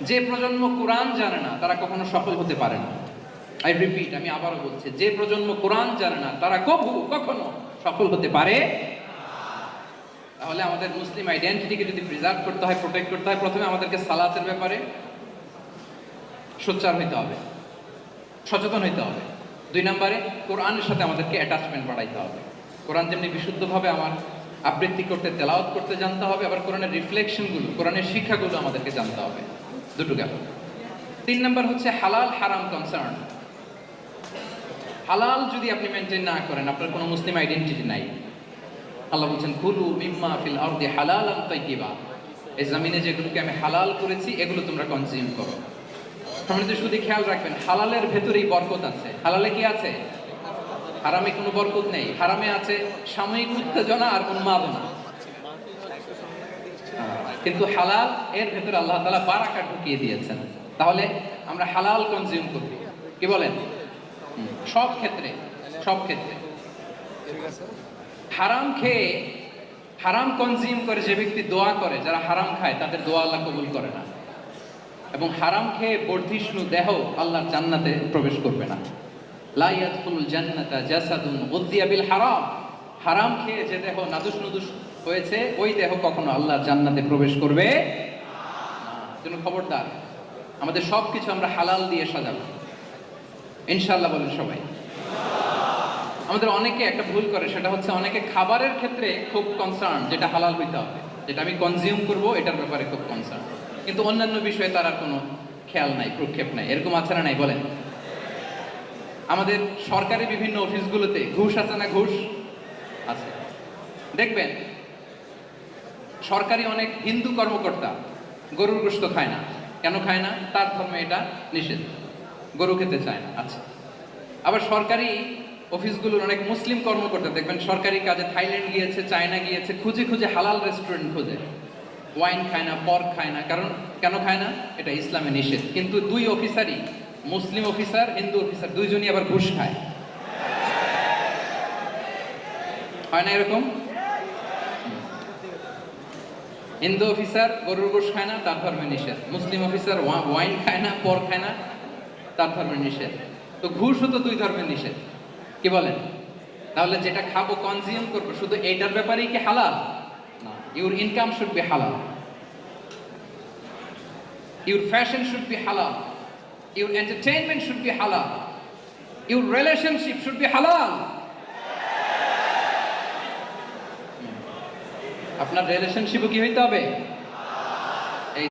যে প্রজন্ম কোরআন জানে না তারা কখনো সফল হতে পারে না। আই রিপিট, আমি আবারও বলছি, যে প্রজন্ম কোরআন জানে না তারা কখনো সফল হতে পারে। তাহলে আমাদের মুসলিম আইডেন্টিটিকে যদি প্রিজার্ভ করতে হয়, প্রোটেক্ট করতে হয়, প্রথমে আমাদেরকে সালাতের ব্যাপারে সোচ্চার হইতে হবে, সচেতন হইতে হবে। 2 নম্বরে কোরআনের সাথে আমাদেরকে অ্যাটাচমেন্ট বাড়াইতে হবে। কোরআন যেমনি বিশুদ্ধভাবে আমার আবৃত্তি করতে, তেলাওয়াত করতে জানতে হবে, আবার কোরআনের রিফ্লেকশনগুলো, কোরআনের শিক্ষাগুলো আমাদেরকে জানতে হবে। দুটো গেল। 3 নম্বর হচ্ছে হালাল হারাম কনসার্ন। হালাল যদি আপনি মেনটেন না করেন, আপনার কোনো মুসলিম আইডেন্টিটি নাই। আল্লাহ বলছেন কুলু মিম্মা ফিল আরদি হালালান তাইয়্যিবা, এই জমিনে যেগুলোকে আমি হালাল করেছি এগুলো তোমরা কনজিউম করো। সম্মানিত শুধু খেয়াল রাখবেন, হালালের ভেতরেই বরকত আছে। হালালে কি আছে? হারামে কোনো বরকত নেই। হারামে আছে সাময়িক উত্তেজনা আর উন্মাদনা, কিন্তু হালাল এর ভেতরে আল্লাহ তাআলা বারাকা ঢুকিয়ে দিয়েছেন। তাহলে আমরা হালাল কনজিউম করব, কি বলেন? সব ক্ষেত্রে, সব ক্ষেত্রে। হারাম খেয়ে, হারাম কনজিউম করে যে ব্যক্তি দোয়া করে, যারা হারাম খায় তাদের দোয়া আল্লাহ কবুল করে না। এবং হারাম খেয়ে বর্ধিষ্ণু দেহ আল্লাহর জান্নাতে প্রবেশ করবে না। লা ইয়াদখুলুল জান্নাতা জাসাদুন গুযিয়া বিল হারাম, হারাম খেয়ে যে দেহ নাদুস নুদুস হয়েছে ওই দেহ কখনো আল্লাহর জান্নাতে প্রবেশ করবে না। জন্য খবরদার, আমাদের সব কিছু আমরা হালাল দিয়ে সাজাবো ইনশাআল্লাহ। বলেন সবাই। আমাদের অনেকে একটা ভুল করে, সেটা হচ্ছে অনেকে খাবারের ক্ষেত্রে খুব কনসার্ন, যেটা হালাল হইতে হবে, যেটা আমি কনজিউম করব এটার ব্যাপারে খুব কনসার্ন, কিন্তু অন্যান্য বিষয়ে তার আর কোনো খেয়াল নাই, প্রক্ষেপ নাই। এরকম আছে না নাই বলেন? আমাদের সরকারি বিভিন্ন অফিসগুলোতে ঘুষ আছে না? ঘুষ আছে। দেখবেন সরকারি অনেক হিন্দু কর্মকর্তা গরুর গোশত খায় না। কেন খায় না? তার ধর্মে এটা নিষেধ, গরু খেতে চায় না। আচ্ছা, আবার সরকারি অফিসগুলোর অনেক মুসলিম কর্মকর্তা দেখবেন সরকারি কাজে থাইল্যান্ড গিয়েছে, চায়না গিয়েছে, খুঁজে খুঁজে হালাল রেস্টুরেন্ট খোঁজে। ওয়াইন খায় না, পর্ক খায় না। কারণ কেন খায় না? এটা ইসলামে নিষেধ। কিন্তু 2 অফিসারই, মুসলিম অফিসার, হিন্দু অফিসার, 2জনই আবার ঘুষ খায়। হয় না এরকম? হিন্দু অফিসার গরুর গোশত খায় না, তার ধর্মে নিষেধ। মুসলিম অফিসার ওয়াইন খায় না, পর্ক খায় না, তার ধর্মে নিষেধ। তো ঘুষও তো 2 ধর্মের নিষেধ, কি বলেন? তাহলে যেটা খাবো, কনজিউম করবো, শুধু এইটার ব্যাপারেই কি হালাল? না। ইউর ইনকাম শুড বি হালাল, ইউর ফ্যাশন শুড বি হালাল, ইউর এন্টারটেইনমেন্ট শুড বি হালাল, ইউর রিলেশনশিপ শুড বি হালাল। আপনার রিলেশনশিপও কি হইতে হবে?